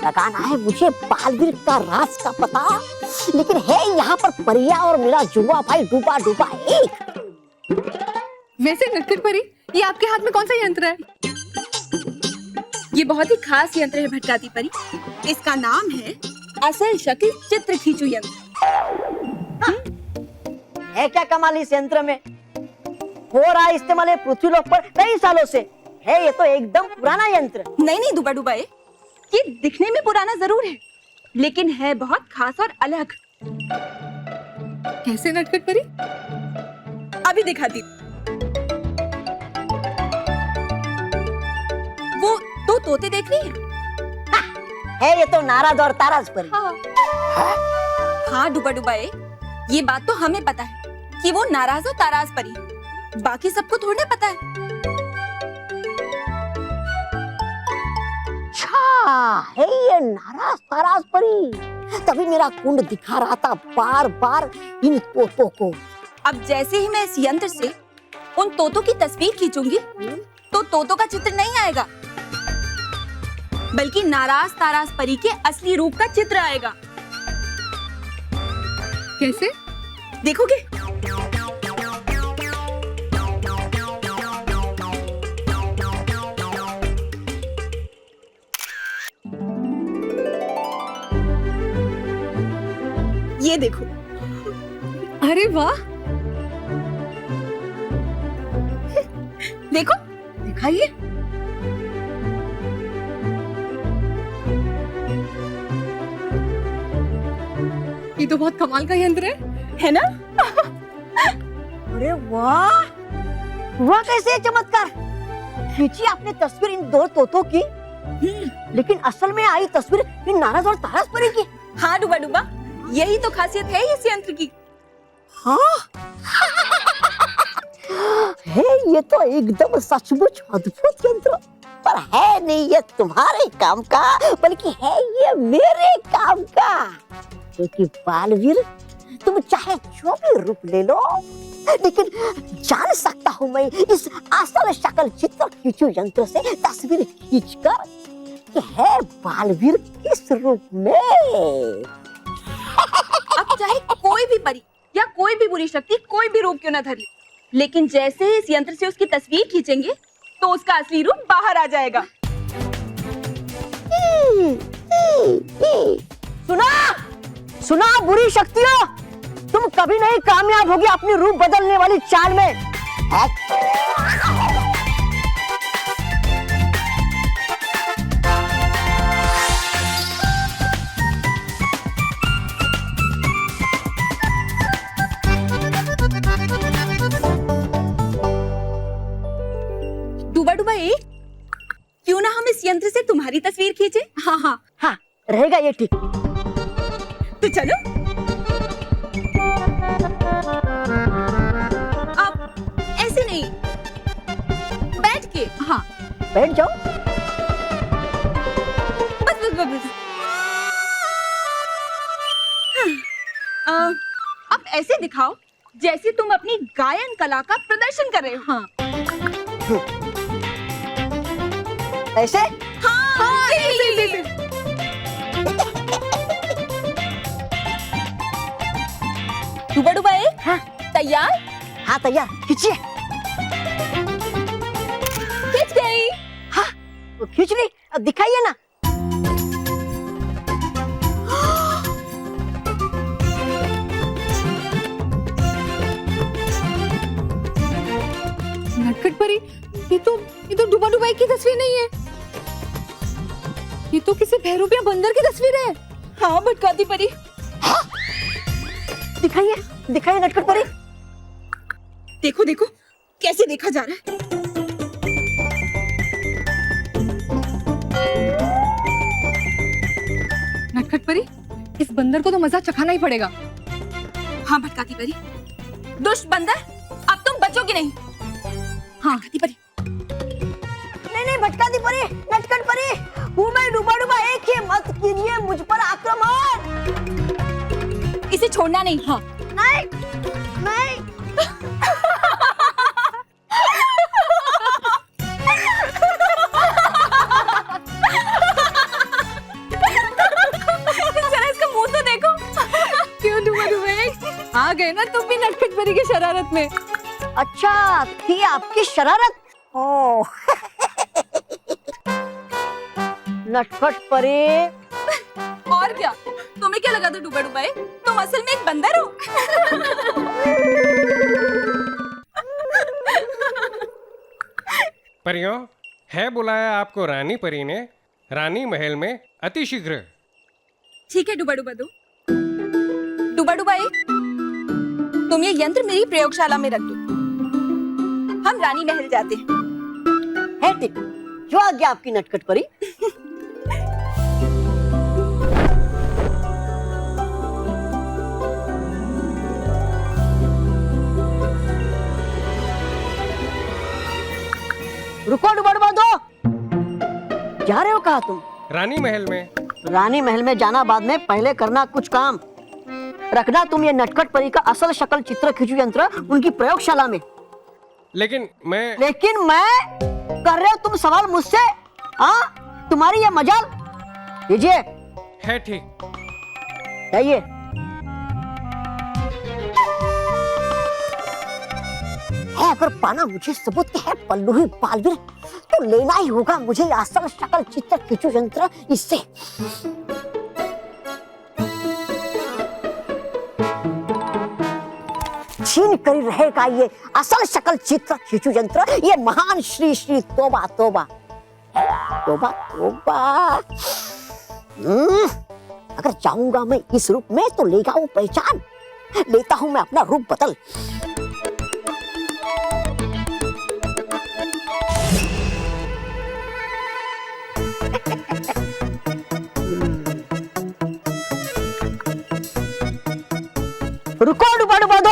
लगाना है मुझे बालवीर का राज का पता, लेकिन है यहाँ पर परिया और मेरा जुआ भाई डूबा डूबा एक। वैसे नटखट परी ये आपके हाथ में कौन सा यंत्र है? ये बहुत ही खास यंत्र है भटकाती परी। इसका नाम है असल शक्ल चित्र खींचू यंत्र। है क्या कमाल इस यंत्र में? हो रहा है इस्तेमाल है पृथ्वीलोक पर कई सालों से। है ये तो एकदम पुराना यंत्र। नहीं डूबा डूबा ये दिखने में पुराना जरूर है, लेकिन है बहुत खास और अलग। कैसे नटखट परी? अभी दिखाती। वो दो तोते देख रही है? है ये तो नाराज और ताराज परी। हाँ डूबा डूबा ये बात तो हमें पता है कि वो नाराज और ताराज परी है, बाकी सबको थोड़ा पता है। है ये नाराज ताराज परी, तभी मेरा कुंड दिखा रहा था बार बार इन तोतों को। अब जैसे ही मैं इस यंत्र से उन तोतों की तस्वीर खींचूंगी तो तोतों का चित्र नहीं आएगा, बल्कि नाराज ताराज परी के असली रूप का चित्र आएगा। कैसे? देखोगे? ये देखो। अरे वाह, देखो, दिखाइए। ये तो बहुत कमाल का यंत्र है ना? अरे वाह, हुआ कैसे ये चमत्कार? खींची आपने तस्वीर इन दो तोतों की, लेकिन असल में आई तस्वीर इन नारद और तारस परी की। हाँ डूबा डूबा, यही तो खासियत है इस यंत्र की। हाँ है, ये तो एकदम सचमुच अद्भुत यंत्र, पर है नहीं ये तुम्हारे काम का, बल्कि है ये मेरे काम का। क्योंकि बालवीर, तुम चाहे जो भी रूप ले लो, लेकिन जान सकता हूँ मैं इस असल शक्ल चित्र खींचू यंत्र से तस्वीर खींचकर कि है बालवीर किस रूप में। अब चाहे कोई भी परी या कोई भी बुरी शक्ति कोई भी रूप क्यों न धर ले, लेकिन जैसे ही इस यंत्र से उसकी तस्वीर खींचेंगे तो उसका असली रूप बाहर आ जाएगा। सुना सुना बुरी शक्तियों, तुम कभी नहीं कामयाब होगी अपनी रूप बदलने वाली चाल में। डूबा डूबा एक, क्यों ना हम इस यंत्र से तुम्हारी तस्वीर खींचे? हाँ हाँ हाँ, रहेगा ये ठीक। तो चलो। अब ऐसे नहीं, बैठ के। हाँ बैठ जाओ। बस बस बस बस। अब ऐसे दिखाओ जैसे तुम अपनी गायन कला का प्रदर्शन कर रहे हो। हाँ ऐसे? हाँ, ऐसे। डूबा डूबा एक, हाँ तैयार? हाँ तैयार, खींचिए। खींच गई। हाँ वो खींच ली, अब दिखाइए ना। नटखट परी, ये तो डूबा डूबाई की तस्वीर नहीं है, ये तो किसी बहरूपिया बंदर की तस्वीर है। हाँ भटकाती परी। हाँ? दिखाइए दिखाइए नटखट परी। देखो देखो कैसे देखा जा रहा है। नटखट परी, इस बंदर को तो मजा चखाना ही पड़ेगा। हाँ भटकाती परी, दुष्ट बंदर, अब तुम बचोगी नहीं। हाँ भटकाती परी। नहीं भटकाती परी, नटखट परी, हूँ मैं डूबा डूबा एक ही, मत कीजिए मुझ पर आक्रमण। इसे छोड़ना नहीं। हाँ नहीं नहीं। जरा इसका मुंह तो देखो। क्यों डूबा डूबा आ गए ना तुम भी नटखट परी की शरारत में। अच्छा थी आपकी शरारत। ओ नटखट परी। और क्या, तुम्हें क्या लगा था डूबा डूबा एक? तुम असल में एक बंदर हो। परियों, है बुलाया आपको रानी परी ने रानी महल में अति शीघ्र। ठीक है डूबा डूबा दो। डूबा डूबा एक, तुम ये यंत्र मेरी प्रयोगशाला में रख दो, हम रानी महल जाते हैं। है ठीक, जो आज्ञा आपकी नटखट परी। रुको डूबा डूबा दो। जा रहे हो कहा तुम? रानी महल में। रानी महल में जाना बाद में, पहले करना कुछ काम। रखना तुम ये नटखट परी का असल शक्ल चित्र खींचू यंत्र उनकी प्रयोगशाला में। लेकिन मैं कर रहे हो तुम सवाल मुझसे? हाँ तुम्हारी ये मजाल। लीजिए। है ठीक। जाइए। है अगर पाना मुझे सबूत के है पल्लू ही बालवीर, तो लेना ही होगा मुझे असल शक्ल चित्र खींचू यंत्र इससे। छीन कर रहेगा ये असल शकल चित्र खींचू यंत्र, ये महान श्री श्री तोबा तोबा तोबा तोबा। अगर जाऊंगा मैं इस रूप में तो लेगा वो पहचान। लेता हूं मैं अपना रूप बदल। रुको डुबा डुबा दो,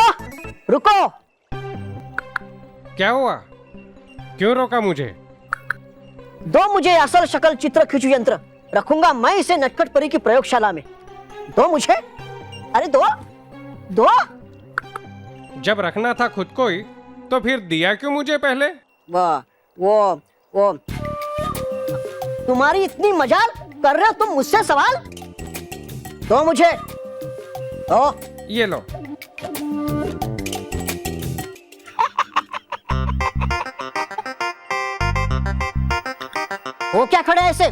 रुको। क्या हुआ? क्यों रोका मुझे? दो मुझे असल शकल चित्र खींचू यंत्र, रखूंगा मैं इसे नटखट परी की प्रयोगशाला में। दो मुझे, अरे दो दो। जब रखना था खुद को ही तो फिर दिया क्यों मुझे पहले? वो तुम्हारी इतनी मजाल कर रहे हो तुम मुझसे सवाल। दो मुझे, दो। ये लो। वो क्या खड़े हैं ऐसे?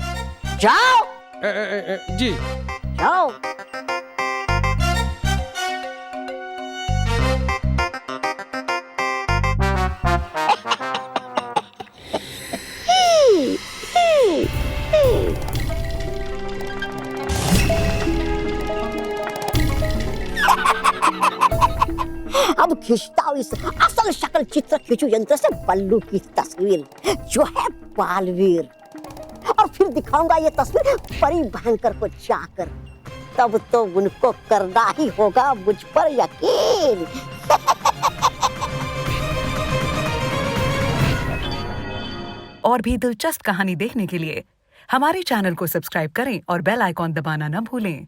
जाओ। जी। जाओ। अब खींचता हूं इस असल शकल चित्र खींचू यंत्र से बल्लू की तस्वीर जो है बालवीर, और फिर दिखाऊंगा ये तस्वीर परी भयंकर को जाकर। तब तो उनको करना ही होगा मुझ पर यकीन। और भी दिलचस्प कहानी देखने के लिए हमारे चैनल को सब्सक्राइब करें और बेल आइकॉन दबाना न भूलें।